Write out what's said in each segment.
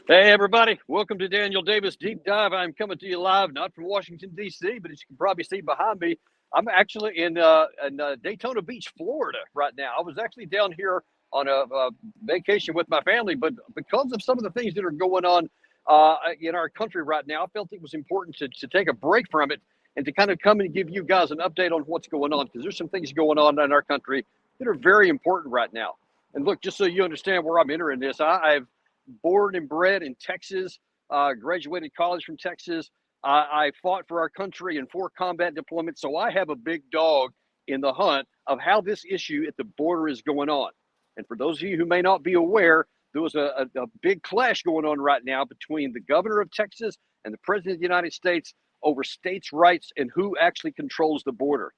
Hey, everybody. Welcome to Daniel Davis Deep Dive. I'm coming to you live, not from Washington, D.C., but as you can probably see behind me, I'm actually in Daytona Beach, Florida right now. I was actually down here on a vacation with my family, but because of some of the things that are going on in our country right now, I felt it was important to take a break from it and to kind of come and give you guys an update on what's going on, because there's some things going on in our country that are very important right now. And look, just so you understand where I'm entering this, I've born and bred in Texas, graduated college from Texas. I fought for our country in 4 combat deployments, so I have a big dog in the hunt of how this issue at the border is going on. And for those of you who may not be aware, there was a big clash going on right now between the governor of Texas and the president of the United States over states' rights and who actually controls the border.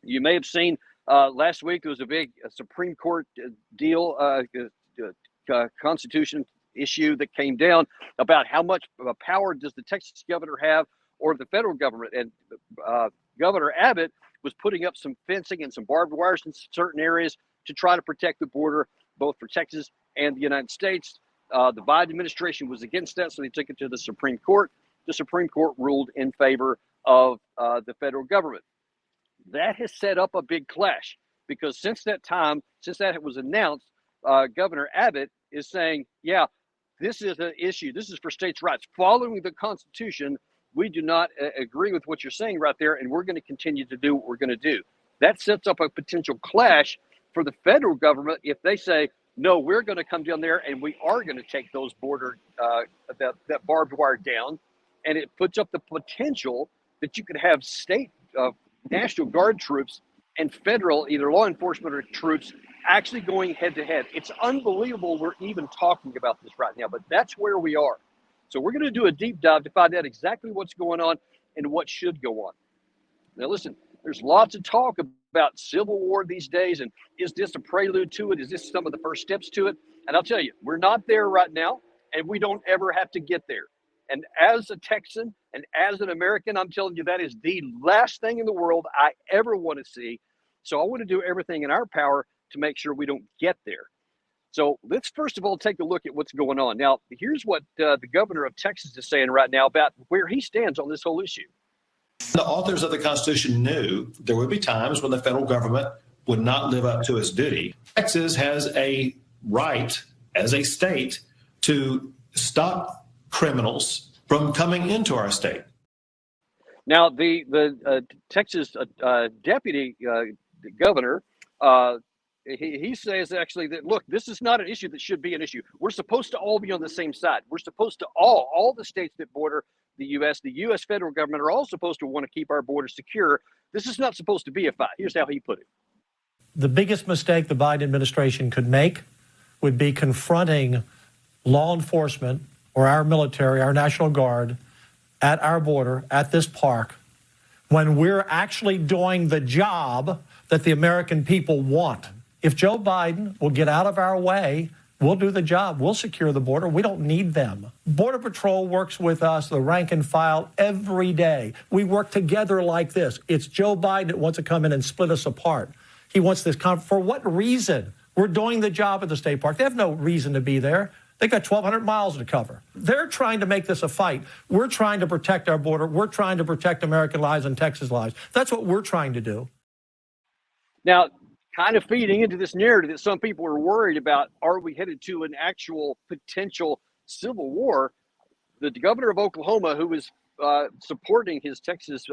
You may have seen last week there was a big Supreme Court deal, Constitution issue that came down about how much power does the Texas governor have or the federal government. And Governor Abbott was putting up some fencing and some barbed wires in certain areas to try to protect the border, both for Texas and the United States. The Biden administration was against that, so they took it to the Supreme Court. The Supreme Court ruled in favor of the federal government. That has set up a big clash because since that was announced, Governor Abbott is saying, yeah, this is an issue. This is for states' rights. Following the Constitution, we do not agree with what you're saying right there, and we're going to continue to do what we're going to do. That sets up a potential clash for the federal government if they say, no, we're going to come down there and we are going to take those border, that barbed wire down. And it puts up the potential that you could have state National Guard troops and federal, either law enforcement or troops, actually going head to head. It's unbelievable we're even talking about this right now, but that's where we are. So we're going to do a deep dive to find out exactly what's going on and what should go on. Now, listen, there's lots of talk about civil war these days, and is this a prelude to it? Is this some of the first steps to it? And I'll tell you, we're not there right now, and we don't ever have to get there. And as a Texan and as an American, I'm telling you, that is the last thing in the world I ever want to see. So I want to do everything in our power to make sure we don't get there. So let's first of all take a look at what's going on. Now, here's what the governor of Texas is saying right now about where he stands on this whole issue. The authors of the Constitution knew there would be times when the federal government would not live up to its duty. Texas has a right as a state to stop criminals from coming into our state. Now, the Texas deputy governor, he says actually that, look, this is not an issue that should be an issue. We're supposed to all be on the same side. We're supposed to all the states that border the U.S. federal government are all supposed to want to keep our border secure. This is not supposed to be a fight. Here's how he put it. The biggest mistake the Biden administration could make would be confronting law enforcement or our military, our National Guard, at our border, at this park, when we're actually doing the job that the American people want. If Joe Biden will get out of our way, we'll do the job. We'll secure the border. We don't need them. Border Patrol works with us, the rank and file, every day. We work together like this. It's Joe Biden that wants to come in and split us apart. He wants this for what reason? We're doing the job at the state park. They have no reason to be there. They've got 1,200 miles to cover. They're trying to make this a fight. We're trying to protect our border. We're trying to protect American lives and Texas lives. That's what we're trying to do. Now, kind of feeding into this narrative that some people are worried about, are we headed to an actual potential civil war? The governor of Oklahoma, who was supporting his Texas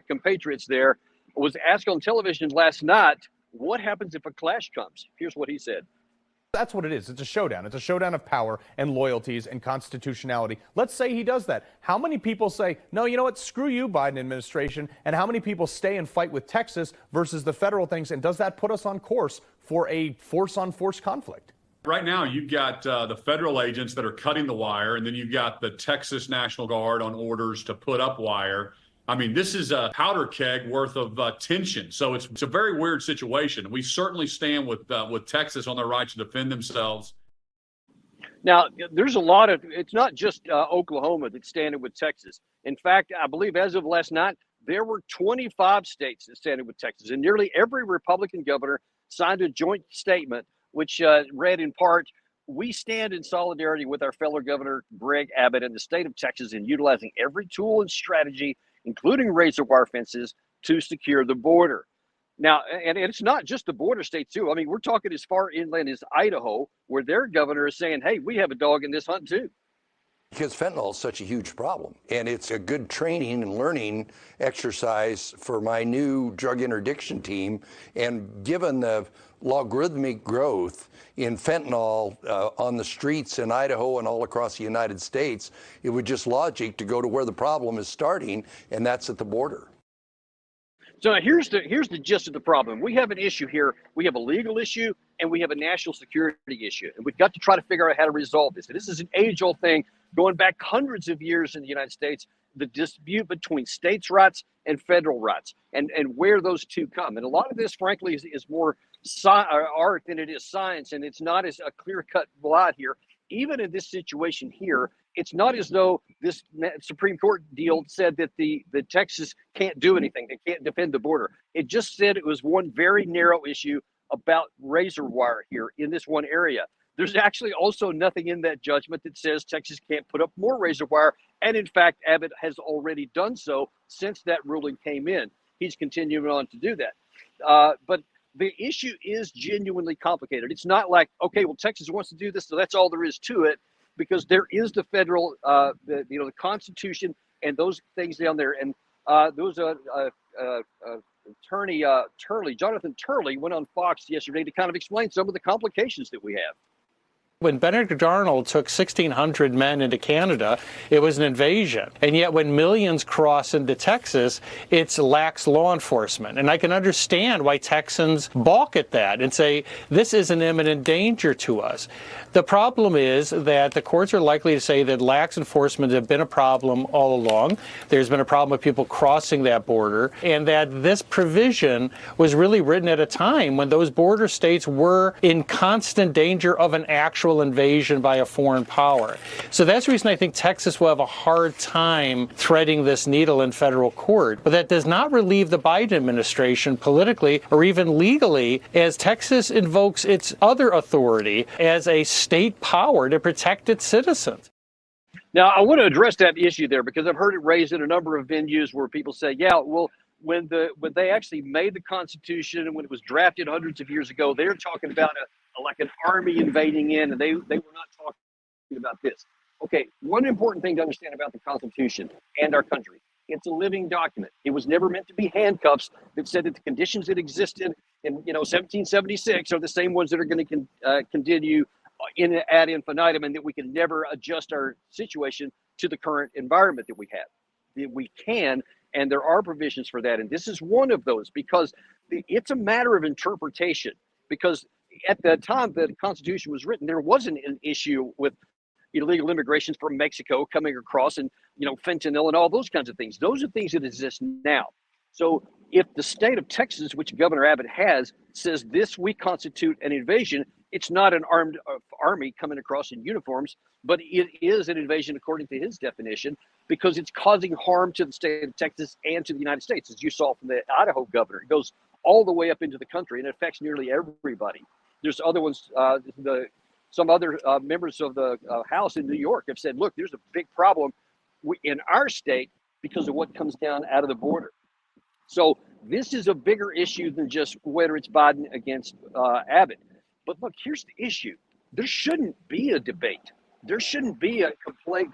compatriots there, was asked on television last night, what happens if a clash comes? Here's what he said. That's what it is. It's a showdown. It's a showdown of power and loyalties and constitutionality. Let's say he does that. How many people say, no, you know what, screw you, Biden administration, and how many people stay and fight with Texas versus the federal things, and does that put us on course for a force-on-force conflict? Right now, you've got the federal agents that are cutting the wire, and then you've got the Texas National Guard on orders to put up wire. I mean, this is a powder keg worth of tension. So it's a very weird situation. We certainly stand with Texas on their right to defend themselves. Now, there's a lot of, it's not just Oklahoma that's standing with Texas. In fact, I believe as of last night, there were 25 states that standing with Texas, and nearly every Republican governor signed a joint statement, which read in part, we stand in solidarity with our fellow Governor Greg Abbott and the state of Texas in utilizing every tool and strategy, including razor wire fences, to secure the border. Now, and it's not just the border states, too. I mean, we're talking as far inland as Idaho, where their governor is saying, hey, we have a dog in this hunt, too. Because fentanyl is such a huge problem. And it's a good training and learning exercise for my new drug interdiction team. And given the logarithmic growth in fentanyl on the streets in Idaho and all across the United States, it would just logic to go to where the problem is starting, and that's at the border. So here's the gist of the problem. We have an issue here. We have a legal issue and we have a national security issue. And we've got to try to figure out how to resolve this. And this is an age-old thing going back hundreds of years in the United States, the dispute between states' rights and federal rights and where those two come. And a lot of this, frankly, is more art than it is science. And it's not as a clear-cut line here. Even in this situation here, it's not as though this Supreme Court deal said that the Texas can't do anything. They can't defend the border. It just said it was one very narrow issue about razor wire here in this one area. There's actually also nothing in that judgment that says Texas can't put up more razor wire. And in fact, Abbott has already done so since that ruling came in. He's continuing on to do that. But the issue is genuinely complicated. It's not like, okay, well, Texas wants to do this, so that's all there is to it, because there is the federal, the Constitution and those things down there. And those attorney Jonathan Turley went on Fox yesterday to kind of explain some of the complications that we have. When Benedict Arnold took 1,600 men into Canada, it was an invasion. And yet when millions cross into Texas, it's lax law enforcement. And I can understand why Texans balk at that and say, this is an imminent danger to us. The problem is that the courts are likely to say that lax enforcement has been a problem all along. There's been a problem with people crossing that border, and that this provision was really written at a time when those border states were in constant danger of an actual invasion by a foreign power. So that's the reason I think Texas will have a hard time threading this needle in federal court. But that does not relieve the Biden administration politically or even legally, as Texas invokes its other authority as a state power to protect its citizens. Now, I want to address that issue there because I've heard it raised in a number of venues where people say, yeah, well, when they actually made the Constitution and when it was drafted hundreds of years ago, they're talking about like an army invading in, and they were not talking about this. Okay, one important thing to understand about the Constitution and our country, it's a living document. It was never meant to be handcuffs that said that the conditions that existed in 1776 are the same ones that are going to continue ad infinitum, and that we can never adjust our situation to the current environment that we have. We can, and there are provisions for that, and this is one of those, because it's a matter of interpretation. Because at the time that the Constitution was written, there wasn't an issue with illegal immigrations from Mexico coming across, and fentanyl and all those kinds of things. Those are things that exist now. So if the state of Texas, which Governor Abbott has, says this we constitute an invasion, it's not an armed army coming across in uniforms, but it is an invasion according to his definition, because it's causing harm to the state of Texas and to the United States, as you saw from the Idaho governor. It goes all the way up into the country, and it affects nearly everybody. There's other ones, some other members of the House in New York have said, look, there's a big problem in our state because of what comes down out of the border. So this is a bigger issue than just whether it's Biden against Abbott. But look, here's the issue. There shouldn't be a debate. There shouldn't be a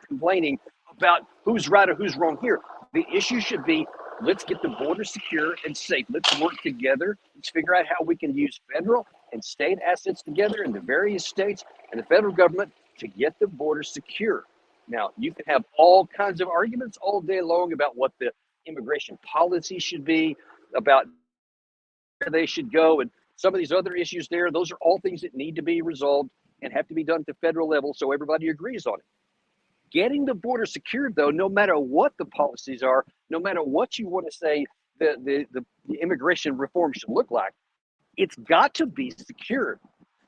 complaining about who's right or who's wrong here. The issue should be, let's get the border secure and safe. Let's work together. Let's figure out how we can use federal and state assets together in the various states and the federal government to get the border secure. Now, you can have all kinds of arguments all day long about what the immigration policy should be, about where they should go, and some of these other issues there. Those are all things that need to be resolved and have to be done at the federal level so everybody agrees on it. Getting the border secured, though, no matter what the policies are, no matter what you want to say the immigration reform should look like, it's got to be secured.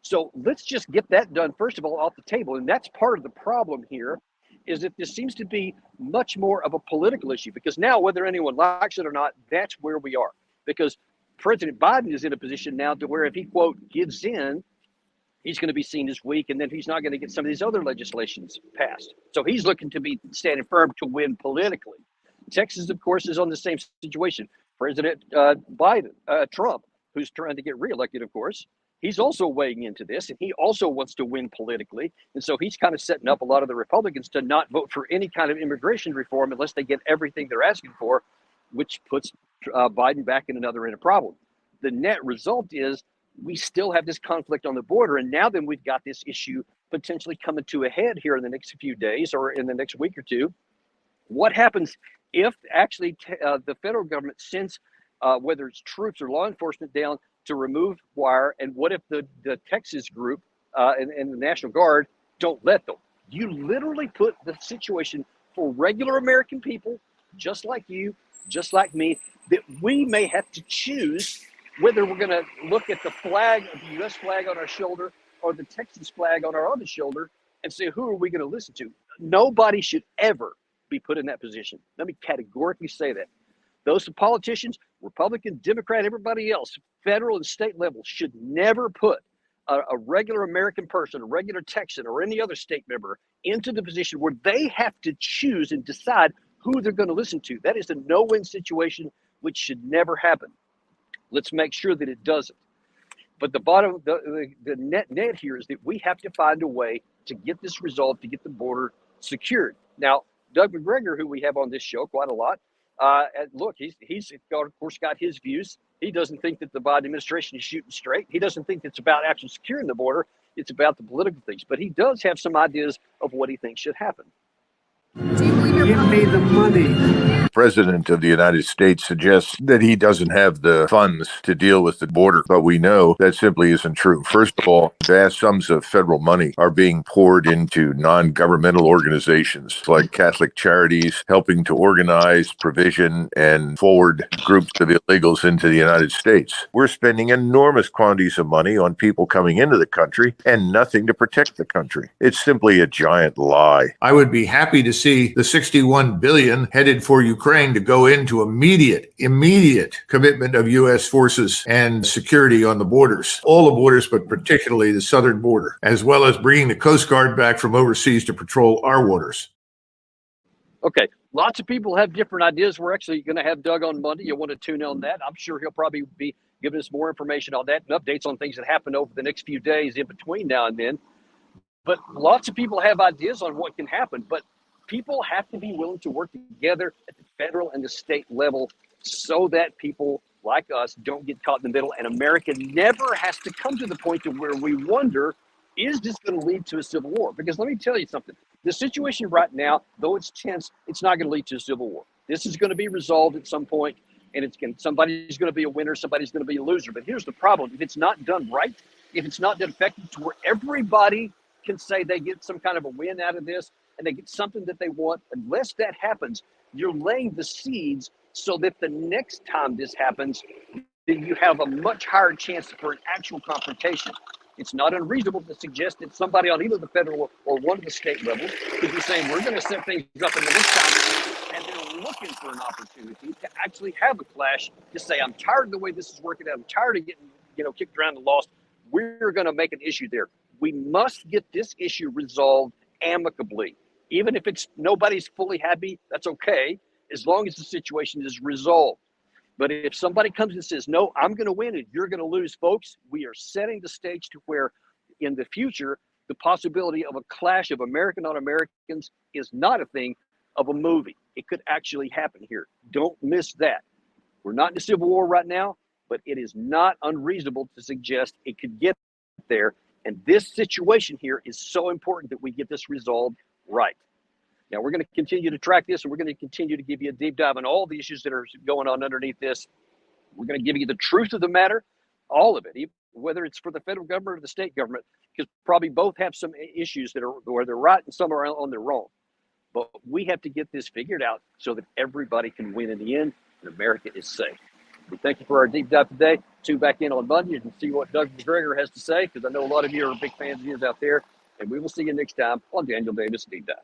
So let's just get that done, first of all, off the table. And that's part of the problem here, is that this seems to be much more of a political issue, because now, whether anyone likes it or not, that's where we are. Because President Biden is in a position now to where if he, quote, gives in, he's going to be seen as weak, and then he's not going to get some of these other legislations passed. So he's looking to be standing firm to win politically. Texas, of course, is on the same situation. President Trump, who's trying to get reelected, of course, he's also weighing into this, and he also wants to win politically. And so he's kind of setting up a lot of the Republicans to not vote for any kind of immigration reform unless they get everything they're asking for, which puts Biden back in a problem. The net result is we still have this conflict on the border, and now then we've got this issue potentially coming to a head here in the next few days or in the next week or two. What happens if actually the federal government sends, whether it's troops or law enforcement, down to remove wire, and what if the Texas group and the National Guard don't let them? You literally put the situation for regular American people, just like you, just like me, that we may have to choose whether we're going to look at the flag, the U.S. flag on our shoulder, or the Texas flag on our other shoulder, and say, who are we going to listen to? Nobody should ever be put in that position. Let me categorically say that. Those politicians, Republican, Democrat, everybody else, federal and state level, should never put a regular American person, a regular Texan, or any other state member into the position where they have to choose and decide who they're going to listen to. That is a no-win situation, which should never happen. Let's make sure that it doesn't. But the net here is that we have to find a way to get this resolved, to get the border secured. Now, Doug McGregor, who we have on this show quite a lot, look, he's of course got his views. He doesn't think that the Biden administration is shooting straight. He doesn't think it's about actually securing the border. It's about the political things. But he does have some ideas of what he thinks should happen. Give me the money. President of the United States suggests that he doesn't have the funds to deal with the border, but we know that simply isn't true. First of all, vast sums of federal money are being poured into non-governmental organizations like Catholic Charities, helping to organize, provision, and forward groups of illegals into the United States. We're spending enormous quantities of money on people coming into the country and nothing to protect the country. It's simply a giant lie. I would be happy to see the $61 billion headed for Ukraine to go into immediate commitment of U.S. forces and security on the borders, all the borders, but particularly the southern border, as well as bringing the Coast Guard back from overseas to patrol our waters. Okay, lots of people have different ideas. We're actually going to have Doug on Monday. You'll want to tune in on that. I'm sure he'll probably be giving us more information on that and updates on things that happen over the next few days in between now and then. But lots of people have ideas on what can happen, but people have to be willing to work together at the federal and the state level so that people like us don't get caught in the middle, and America never has to come to the point to where we wonder, is this going to lead to a civil war? Because let me tell you something, the situation right now, though it's tense, it's not going to lead to a civil war. This is going to be resolved at some point, and somebody's going to be a winner, somebody's going to be a loser. But here's the problem: if it's not done right, if it's not done effectively to where everybody can say they get some kind of a win out of this, and they get something that they want, unless that happens, you're laying the seeds so that the next time this happens, then you have a much higher chance for an actual confrontation. It's not unreasonable to suggest that somebody on either the federal or one of the state levels could be saying, we're going to set things up in the next time, and they're looking for an opportunity to actually have a clash, to say, I'm tired of the way this is working out, I'm tired of getting kicked around and lost. We're going to make an issue there. We must get this issue resolved amicably. Even if it's nobody's fully happy, that's okay, as long as the situation is resolved. But if somebody comes and says, no, I'm going to win and you're going to lose, folks, we are setting the stage to where in the future, the possibility of a clash of American on Americans is not a thing of a movie. It could actually happen here. Don't miss that. We're not in a civil war right now, but it is not unreasonable to suggest it could get there. And this situation here is so important that we get this resolved right. Now, we're going to continue to track this, and we're going to continue to give you a deep dive on all the issues that are going on underneath this. We're going to give you the truth of the matter, all of it, whether it's for the federal government or the state government, because probably both have some issues that are where they're right and some are on their wrong. But we have to get this figured out so that everybody can win in the end and America is safe. We thank you for our deep dive today. Tune back in on Monday and see what Doug McGregor has to say, because I know a lot of you are big fans of his out there. And we will see you next time on Daniel Davis Deep Dive.